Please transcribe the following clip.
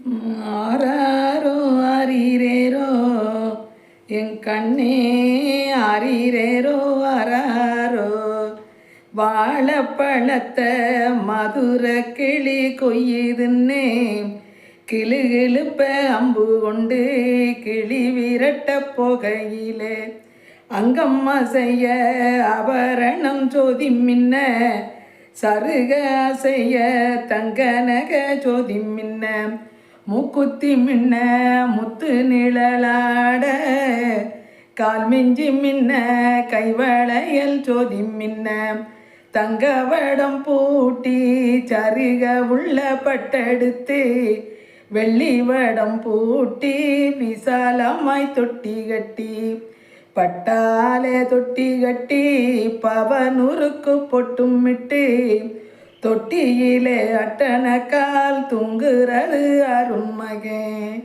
ஆராரோ ஆரீரேரோ என் கண்ணே ஆரீரேரோ ஆராரோ வாழைப்பழத்தை மதுர கிளி கொய்யுதுன்னே கிளுகிழுப்ப அம்பு கொண்டு கிளி விரட்ட போகையிலே அங்கம்மா செய்ய ஆபரணம் ஜோதி மின்ன சருக செய்ய தங்க நக ஜோதி மின்ன மூக்குத்தி மின்ன முத்து நிழலாட கால் மிஞ்சி மின்ன கைவளையல் ஜோதி மின்ன தங்க வடம் பூட்டி சருக உள்ள பட்டெடுத்து வெள்ளி வடம் பூட்டி விசாலமாய் தொட்டி கட்டி பட்டாலே தொட்டி கட்டி பவனூருக்கு பொட்டும் விட்டு தொட்டியிலே அட்டனக்கால் தூங்குறது அருண்மகன்.